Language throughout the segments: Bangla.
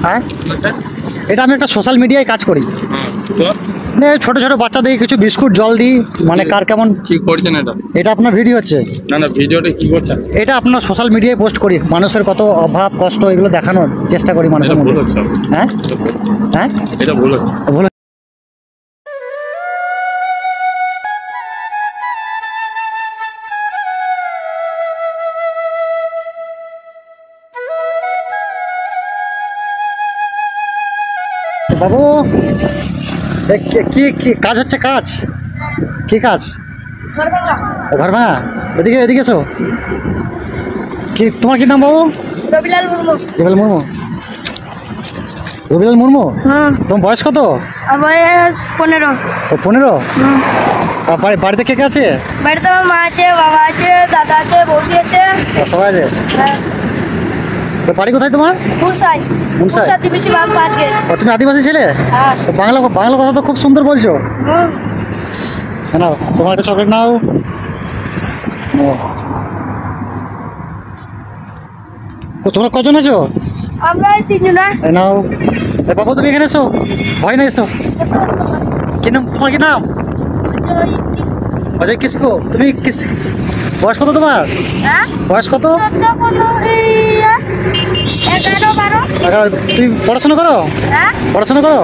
হ্যাঁ, এটা আমি একটা সোশ্যাল মিডিয়ায় কাজ করি। ছোট ছোট বাচ্চাদের কিছু বিস্কুট জল দিই, মানে কার কেমন কি করছেন এটা? এটা আপনার ভিডিও হচ্ছে? না না, ভিডিওটা কি করছেন? এটা আপনার সোশ্যাল মিডিয়ায় পোস্ট করি, মানুষের কত অভাব কষ্ট এগুলো দেখানোর চেষ্টা করি মানুষের মধ্যে। হ্যাঁ হ্যাঁ, এটা ভুল হচ্ছে। ভুল। বাবু কি কি কাজ হচ্ছে? কাজ কি কাজ? ঘর ভাঙা। এদিকে এদিকে এসো। কি তোমার কি নাম বাবু? রবিলাল মুর্মু। রবিলাল মুর্মু। রবিলাল মুর্মু, তোমার বয়স কত? বয়স 15। ও 15। বাড়িতে কে কে আছে? বাড়িতে আমার মা আছে, বাবা আছে, দাদা আছে, বৌদি আছে, সবাই আছে। বাড়ি কোথায় তোমার? পুরসাই। পুরসাই দিবিসি বাগ 5 গেট। তুমি আদিবাসী ছেলে? হ্যাঁ। বাংলা বাংলা কথা তো খুব সুন্দর বলছো। নাও তোমার একটা চকলেট নাও। তোমরা কজন আছো? আমরা 3 জন। নাও বাবু, তুমি এখানে এসো, ভয় না এসো। কি নাম তোমার? কি নাম? অজয় কিসকো। তুমি কিস বয়স কত তোমার? বয়স কত? 11-12। তুমি পড়াশোনা করো? পড়াশোনা করো?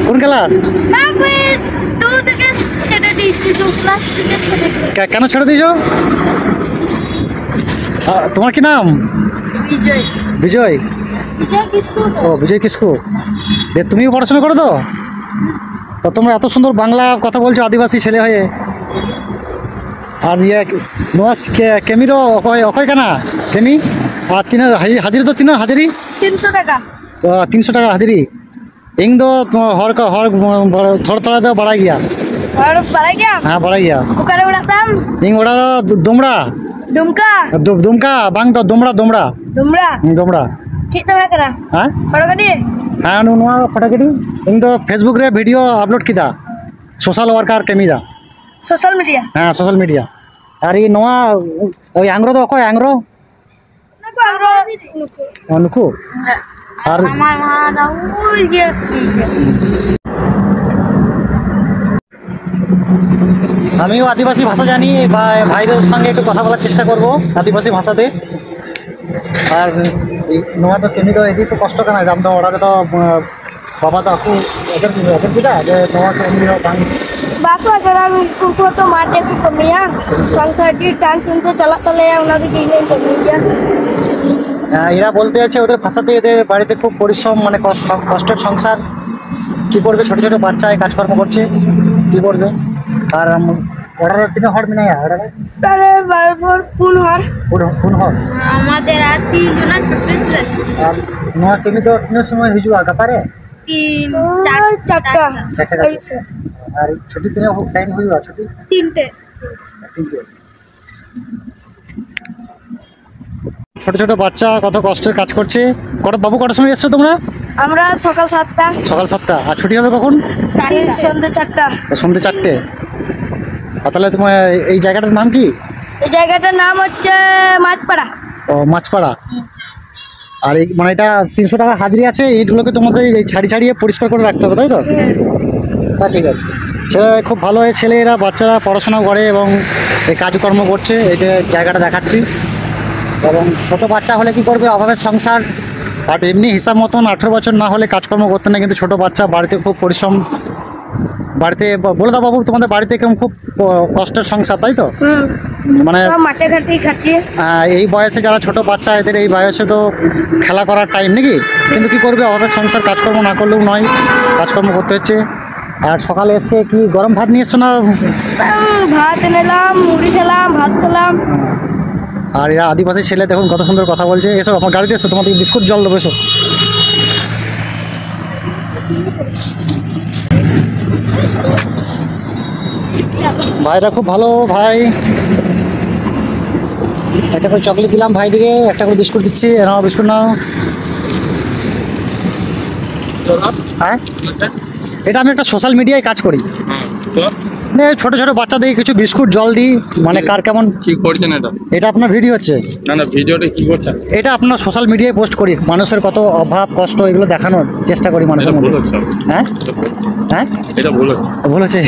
কোন ক্লাস? কেন ছেড়ে দিয়েছো? তোমার কি নাম? বিজয়। বিজয়। ও বিজয় কিসকু। তুমিও পড়াশোনা করো তো? তোমরা এত সুন্দর বাংলা কথা বলছো আদিবাসী ছেলে হয়ে। আর ইয়ে নোয়া কেমিরো অকয় কেনা কেমি? আর হাজিরি তো হাজিরি 300 টাকা। 300 টাকা হাজিরি। ইং দো हर थोड़ा थोड़ा तो बढ़ा गया। और बढ़ा गया? हाँ बढ़ा गया। ओकरे उड़ाताम इंग उड़ा दुमड़ा दुमका दुमका बांग तो दुमड़ा दुमड़ा दुमड़ा दुमड़ा चीज तबड़ा करा। हाँ फटोकडी। हाँ नुआ फटोकडी। इंग तो फेसबुक रे वीडियो अपलोड किदा सोशल वर्कर केमिदा। Social media. हाँ सोशल मीडिया। अरे नुआ ओई आंग्रो तो अको आंग्रो नको आंग्रो नुकु আর আমার মা দাও ওই যে পিছে। আমিও আদিবাসী ভাষা জানি, ভাইদের সঙ্গে একটু কথা বলার চেষ্টা করব আদিবাসী ভাষাতে। আর নোয়া তো কেমি তো এটি তো কষ্ট কেন দাম তো ওরা তো বাবা তো আকু এদের পিতা যে নোয়া কেমি বাং बापू अगर हम कुको तो माटे को कमिया संसार की टांग तुमसे चला तले उनके गिने कमिया। এরা বলতে আছে ওদের ভাষাতে এদের বাড়িতে খুব পরিশ্রম, মানে কষ্টের সংসার। কী করবে, ছোটো ছোটো বাচ্চায় কাজকর্ম করছে, কী করবে। আর ওরা তিনে হর মিনা তারে বারবার পুন হর আমাদের আর 3 জন ছোট ছিল। আর নোয়া কেমি তো তিনের সময় হিজু আগা পারে 3-4 আর ছুটি তিনে টাইম হইবা ছুটি 3টে। ছোট ছোট বাচ্চা কত কষ্টের কাজ করছে। কটার সময় এসছো তোমরা? আমরা সকাল 7টা। সকাল 7টা। আর ছুটি হবে কখন? সন্ধ্যে 4টা। সন্ধ্যে 4টে। আর তাহলে তোমার এই জায়গাটার নাম কি? এই জায়গাটার নাম হচ্ছে মাছপাড়া। ও মাছপাড়া। আর এই মানে এটা 300 টাকা হাজিরি আছে। এইগুলোকে তোমাদের এই ছাড়িয়ে পরিষ্কার করে রাখতে হবে, তাই তো? তা ঠিক আছে। ছেলে খুব ভালো হয়, ছেলেরা বাচ্চারা পড়াশোনা করে এবং এই কাজকর্ম করছে। এই যে জায়গাটা দেখাচ্ছি। এবং ছোটো বাচ্চা হলে কি করবে, অভাবের সংসার। আর এমনি হিসাব মতন 18 বছর না হলে কাজকর্ম করতে না, কিন্তু ছোটো বাচ্চা বাড়িতে খুব পরিশ্রম। বাড়িতে বলে দাও বাবু, তোমাদের বাড়িতে কেমন খুব কষ্টের সংসার, তাই তো? মানে মাঠে ঘাটে খাচ্ছি। এই বয়সে যারা ছোট বাচ্চা, এদের এই বয়সে তো খেলা করার টাইম নাকি, কিন্তু কি করবে, অভাবের সংসার, কাজকর্ম না করলেও নয়, কাজকর্ম করতে হচ্ছে। আর সকালে এসছে কি গরম ভাত নিয়ে এসছো না? ভাত নিলাম, মুড়ি খেলাম, ভাত খেলাম। আর এরা আদিবাসী ছেলে, দেখুন কত সুন্দর কথা বলছে। এসো আমার গাড়িতে এসো, তোমাদের বিস্কুট জল দেবো, এসো। ভাইরা খুব ভালো ভাই। একটা করে চকলেট দিলাম ভাই দিকে, একটা করে বিস্কুট দিচ্ছি। নাও বিস্কুট নাও। হ্যাঁ, এটা আমি একটা সোশ্যাল মিডিয়ায় কাজ করি। ছোট ছোট বাচ্চাদের কিছু বিস্কুট জল দিই, মানে কার কেমন। কি করছেন এটা? এটা আপনার ভিডিও হচ্ছে, না না, ভিডিওটা কি করছেন? এটা আপনার সোশ্যাল মিডিয়ায় পোস্ট করি, মানুষের কত অভাব কষ্ট এগুলো দেখানোর চেষ্টা করি মানুষের এটা ভুল মধ্যে। হচ্ছে। হ্যাঁ হ্যাঁ এটা ভুল হচ্ছে। ভুল হচ্ছে।